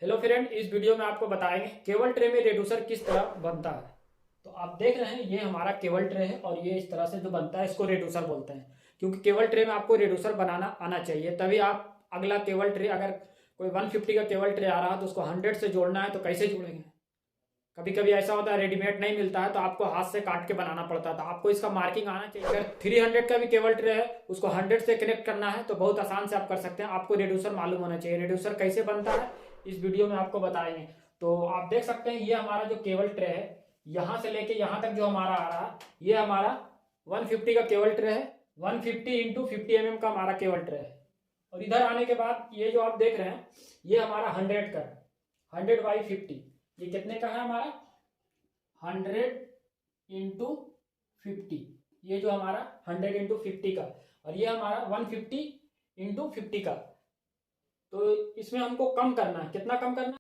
Hello friend, इस video में आपको बताएंगे केबल ट्रे में रेड्यूसर किस तरह बनता है। तो आप देख रहे हैं ये हमारा केबल ट्रे है और ये इस तरह से जो बनता है इसको रेड्यूसर बोलते हैं। क्योंकि केबल ट्रे में आपको रेड्यूसर बनाना आना चाहिए, तभी आप अगला केबल ट्रे, अगर कोई 150 का केबल ट्रे आ रहा है तो उसको 100 से जोड़ना है तो कैसे जोड़ेंगे। कभी कभी ऐसा होता है रेडीमेड नहीं मिलता है तो आपको हाथ से काट के बनाना पड़ता है, तो आपको इसका मार्किंग आना चाहिए। अगर 300 का भी केबल ट्रे है उसको 100 से कनेक्ट करना है तो बहुत आसान से आप कर सकते हैं। आपको रेड्यूसर मालूम होना चाहिए। रेड्यूसर कैसे बनता है इस वीडियो में आपको बताएंगे। तो आप देख सकते हैं ये हमारा जो केबल ट्रे है, यहाँ से लेके यहाँ तक जो हमारा आ रहा है ये हमारा 150 का केबल ट्रे है। 150 इंटू 50 का हमारा केबल ट्रे है। और इधर आने के बाद ये जो आप देख रहे हैं ये हमारा 100 का है, 100/50। ये कितने का है हमारा 100 इंटू 50। ये जो हमारा 100 इंटू 50 का, और ये हमारा 150 इंटू 50 का। तो इसमें हमको कम करना है, कितना कम करना है,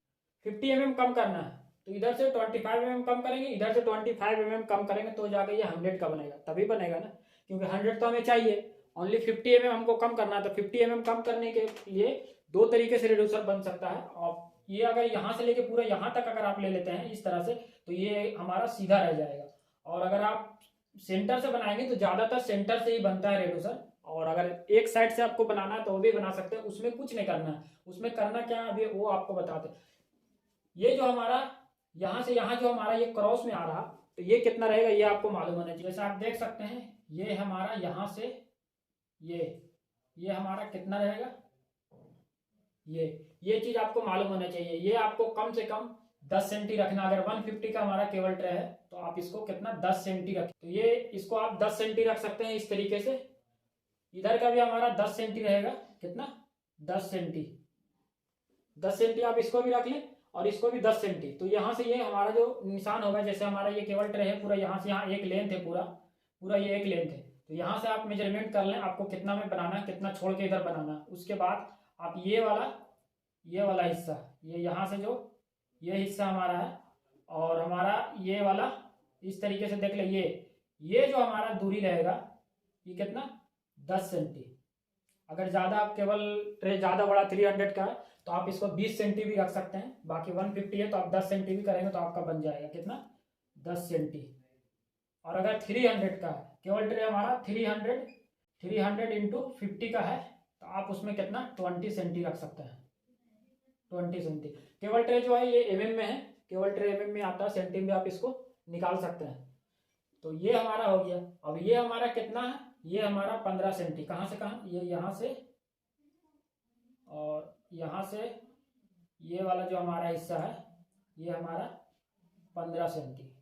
50 कम करना है। तो इधर से 25 कम करेंगे, इधर से 25 कम करेंगे तो जाके ये 100 का बनेगा, तभी बनेगा ना। क्योंकि 100 तो हमें चाहिए, ओनली 50 हमको कम करना है। तो 50 कम करने के लिए दो तरीके से रिड्यूसर बन सकता है। और ये अगर यहाँ से लेके पूरा यहाँ तक अगर आप ले लेते हैं इस तरह से तो ये हमारा सीधा रह जाएगा। और अगर आप सेंटर से बनाएंगे तो ज़्यादातर सेंटर से ही बनता है रेड्यूसर। और अगर एक साइड से आपको बनाना है तो वो भी बना सकते हैं, उसमें कुछ नहीं करना है। उसमें करना क्या है अभी वो आपको बताते हैं। ये जो हमारा यहाँ से यहाँ जो हमारा ये क्रॉस में आ रहा तो ये कितना रहेगा ये आपको मालूम होना चाहिए। जैसे आप देख सकते हैं ये हमारा यहाँ से ये हमारा कितना रहेगा, ये चीज आपको मालूम होना चाहिए। ये आपको कम से कम 10 सेंटी रखना। अगर 150 का हमारा केबल ट्रे है तो आप इसको कितना 10 सेंटी रखें। तो ये इसको आप 10 सेंटी रख सकते हैं इस तरीके से। इधर का भी हमारा 10 सेंटी रहेगा, कितना 10 सेंटी। 10 सेंटी आप इसको भी रख लें और इसको भी 10 सेंटी। तो यहाँ से ये हमारा जो निशान होगा, जैसे हमारा ये केबल ट्रे है पूरा, यहाँ से यहाँ एक लेंथ है, पूरा पूरा ये एक लेंथ है। तो यहाँ से आप मेजरमेंट कर लें आपको कितना में बनाना है, कितना छोड़ के इधर बनाना है। उसके बाद आप ये वाला हिस्सा, ये यहाँ से जो ये हिस्सा हमारा है और हमारा ये वाला इस तरीके से देख ले। ये जो हमारा दूरी रहेगा ये कितना 10 सेंटी। अगर ज़्यादा आप केबल ट्रे ज़्यादा बड़ा 300 का है तो आप इसको 20 सेंटी भी रख सकते हैं। बाकी 150 है तो आप 10 सेंटी भी करेंगे तो आपका बन जाएगा कितना 10 सेंटी। और अगर 300 का है केबल ट्रे हमारा 300 इंटू 50 का है तो आप उसमें कितना 20 सेंटी रख सकते हैं, 20 सेंटी। केबल ट्रे जो है ये mm में है, केबल ट्रे mm में आता है, सेंटी में आप इसको निकाल सकते हैं। तो ये हमारा हो गया। अब ये हमारा कितना है, ये हमारा 15 सेंटी। कहाँ से कहाँ, ये यहाँ से और यहाँ से ये वाला जो हमारा हिस्सा है ये हमारा 15 सेंटी।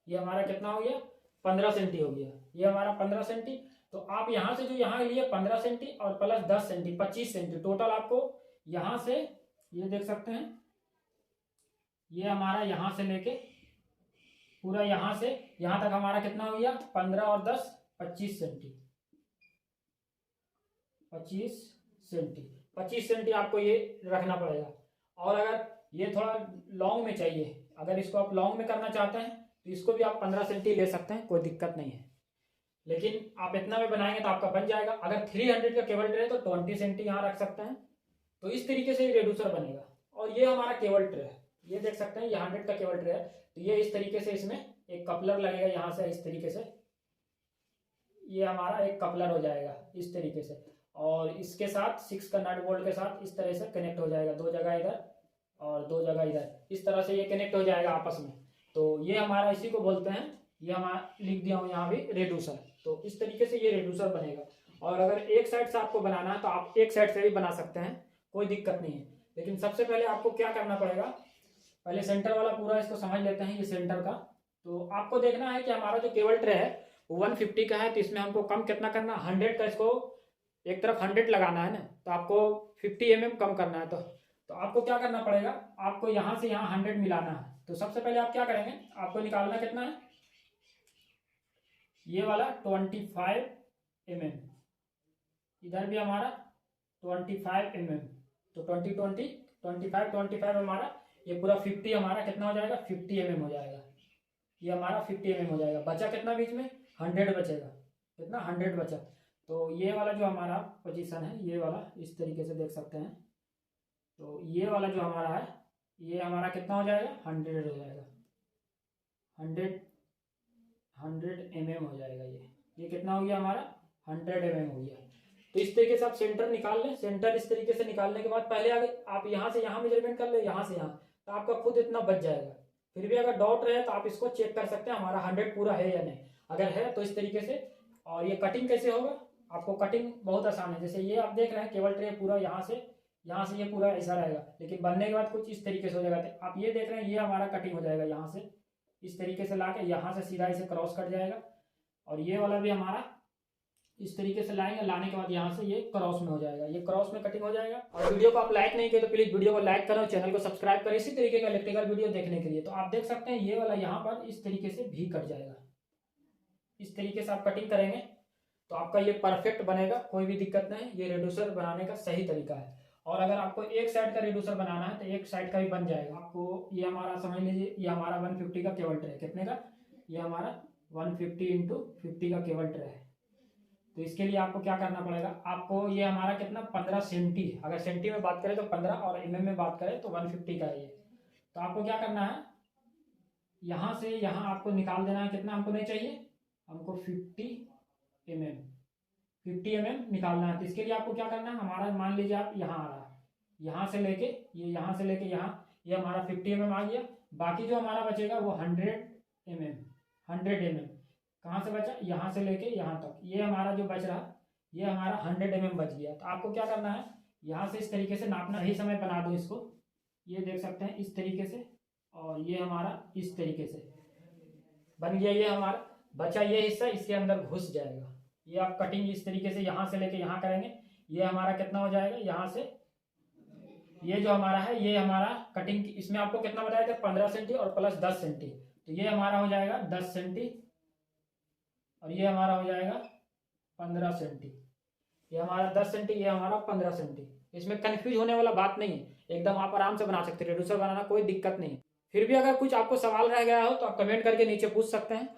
ये हमारा कितना हो गया 15 सेंटी हो गया, ये हमारा 15 सेंटी। तो आप यहाँ से जो यहाँ लिए 15 सेंटी और प्लस 10 सेंटी 25 सेंटी, टोटल आपको यहाँ से ये देख सकते हैं ये हमारा यहाँ से लेके पूरा यहाँ से यहाँ तक हमारा कितना हो गया 15 और 10 25 सेंटी। 25 सेंटी 25 सेंटी आपको ये रखना पड़ेगा। और अगर ये थोड़ा लॉन्ग में चाहिए, अगर इसको आप लॉन्ग में करना चाहते हैं तो इसको भी आप 15 सेंटी ले सकते हैं, कोई दिक्कत नहीं है। लेकिन आप इतना में बनाएंगे तो आपका बन जाएगा। अगर 300 का केबल ट्रे है तो 20 सेंटी यहाँ रख सकते हैं। तो इस तरीके से रेड्यूसर बनेगा। और ये हमारा केबल ट्रे है, ये देख सकते हैं ये 100 का केबल ट्रे है। तो ये इस तरीके से इसमें एक कपलर लगेगा यहाँ से, इस तरीके से ये हमारा एक कपलर हो जाएगा इस तरीके से। और इसके साथ 6 का नट बोल्ट के साथ इस तरह से कनेक्ट हो जाएगा, दो जगह इधर और दो जगह इधर, इस तरह से ये कनेक्ट हो जाएगा आपस में। तो ये हमारा इसी को बोलते हैं, ये हमारा लिख दिया हूँ यहाँ भी रेड्यूसर। तो इस तरीके से ये रेड्यूसर बनेगा। और अगर एक साइड से आपको बनाना है तो आप एक साइड से भी बना सकते हैं, कोई दिक्कत नहीं है। लेकिन सबसे पहले आपको क्या करना पड़ेगा, पहले सेंटर वाला पूरा इसको समझ लेते हैं, ये सेंटर का। तो आपको देखना है कि हमारा जो केबल ट्रे है वो 150 का है तो इसमें हमको कम कितना करना, 100 का इसको एक तरफ 100 लगाना है ना, तो आपको 50 कम करना है। तो आपको क्या करना पड़ेगा, आपको यहाँ से यहाँ 100 मिलाना है। तो सबसे पहले आप क्या करेंगे, आपको निकालना कितना है, ये वाला 25 इधर भी हमारा 25 तो 25 हमारा ये पूरा 50 हमारा कितना हो जाएगा 50 हो जाएगा। ये हमारा 50 हो जाएगा। बचा कितना बीच में 100 बचेगा, कितना 100 बचा। तो ये वाला जो हमारा पोजीशन है ये वाला इस तरीके से देख सकते हैं। तो ये वाला जो हमारा है ये हमारा कितना हो जाएगा 100 हो जाएगा, 100 mm हो जाएगा। ये कितना हो गया हमारा 100 mm हो गया। तो इस तरीके से आप सेंटर निकाल लें। सेंटर इस तरीके से निकालने के बाद पहले आगे आप यहाँ से यहाँ मेजरमेंट कर ले, यहाँ से यहाँ, तो आपका खुद इतना बच जाएगा। फिर भी अगर डॉट रहे तो आप इसको चेक कर सकते हैं हमारा 100 पूरा है या नहीं। अगर है तो इस तरीके से। और ये कटिंग कैसे होगा, आपको कटिंग बहुत आसान है। जैसे ये आप देख रहे हैं केबल ट्रे पूरा यहाँ से ये पूरा ऐसा रहेगा, लेकिन बनने के बाद कुछ इस तरीके से हो जाएगा। तो आप ये देख रहे हैं ये हमारा कटिंग हो जाएगा, यहाँ से इस तरीके से लाके यहाँ से सीधा इसे क्रॉस कट जाएगा। और ये वाला भी हमारा इस तरीके से लाएंगे, लाने के बाद यहाँ से ये क्रॉस में हो जाएगा, ये क्रॉस में कटिंग हो जाएगा। और वीडियो को आप लाइक नहीं किए तो प्लीज वीडियो को लाइक करो, चैनल को सब्सक्राइब करें इसी तरीके का इलेक्ट्रिकल वीडियो देखने के लिए। तो आप देख सकते हैं ये वाला यहाँ पर इस तरीके से भी कट जाएगा। इस तरीके से आप कटिंग करेंगे तो आपका ये परफेक्ट बनेगा, कोई भी दिक्कत नहीं। ये रेड्यूसर बनाने का सही तरीका है। और अगर आपको एक साइड का रेड्यूसर बनाना है तो एक साइड का भी बन जाएगा। आपको ये हमारा समझ लीजिए ये हमारा 150 का केबल ट्रे है, कितने का, ये हमारा 150 × 50 का केबल ट्रे है। तो इसके लिए आपको क्या करना पड़ेगा, आपको ये हमारा कितना 15 सेंटी, अगर सेंटी में बात करें तो 15 और mm में बात करें तो 150 का है ये। तो आपको क्या करना है, यहाँ से यहाँ आपको निकाल देना है, कितना हमको नहीं चाहिए, हमको 50 mm निकालना है। तो इसके लिए आपको क्या करना है, हमारा मान लीजिए आप यहाँ आ रहा है, यहाँ से लेके यहाँ, ये हमारा 50 mm आ गया। बाकी जो हमारा बचेगा वो 100 mm कहाँ से बचा, यहाँ से लेके यहाँ तक, ये हमारा जो बच रहा ये हमारा 100 mm बच गया। तो आपको क्या करना है, यहाँ से इस तरीके से नापना, ही समय बना दो इसको, ये देख सकते हैं इस तरीके से, और ये हमारा इस तरीके से बन गया। ये हमारा बचा ये हिस्सा इसके अंदर घुस जाएगा। ये आप कटिंग इस तरीके से यहाँ से लेके यहाँ करेंगे, ये हमारा कितना हो जाएगा, यहाँ से ये जो हमारा है ये हमारा कटिंग, इसमें आपको कितना बताया था 15 सेंटी और प्लस 10 सेंटी, तो ये हमारा हो जाएगा 10 सेंटी और ये हमारा हो जाएगा 15 सेंटी। ये हमारा 10 सेंटी, ये हमारा 15 सेंटी। इसमें कंफ्यूज होने वाला बात नहीं है, एकदम आप आराम से बना सकते हैं। रेड्यूसर बनाना कोई दिक्कत नहीं है। फिर भी अगर कुछ आपको सवाल रह गया हो तो आप कमेंट करके नीचे पूछ सकते हैं।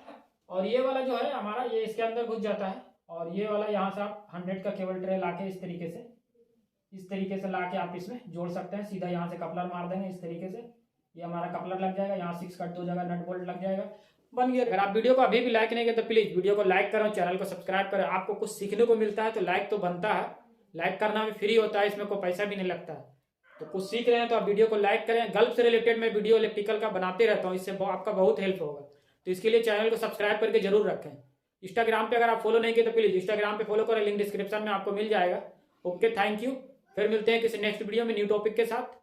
और ये वाला जो है हमारा ये इसके अंदर घुस जाता है, और ये वाला यहाँ से आप 100 का केबल ट्रे लाके इस तरीके से लाके आप इसमें जोड़ सकते हैं। सीधा यहाँ से कपलर मार देंगे इस तरीके से, ये हमारा कपलर लग जाएगा, यहाँ 6 कट 2 जगह नट बोल्ट लग जाएगा, बन गया। अगर आप वीडियो को अभी भी लाइक नहीं किए तो प्लीज वीडियो को लाइक करो, चैनल को सब्सक्राइब करें। आपको कुछ सीखने को मिलता है तो लाइक तो बनता है, लाइक करना भी फ्री होता है, इसमें कोई पैसा भी नहीं लगता है। तो कुछ सीख रहे हैं तो आप वीडियो को लाइक करें। गल्फ से रिलेटेड मैं वीडियो इलेक्ट्रिकल का बनाते रहता हूँ, इससे आपका बहुत हेल्प होगा। तो इसके लिए चैनल को सब्सक्राइब करके जरूर रखें। इंस्टाग्राम पे अगर आप फॉलो नहीं किए तो प्लीज इंस्टाग्राम पे फॉलो करें, लिंक डिस्क्रिप्शन में आपको मिल जाएगा। Okay, thank you. फिर मिलते हैं किसी नेक्स्ट वीडियो में न्यू टॉपिक के साथ।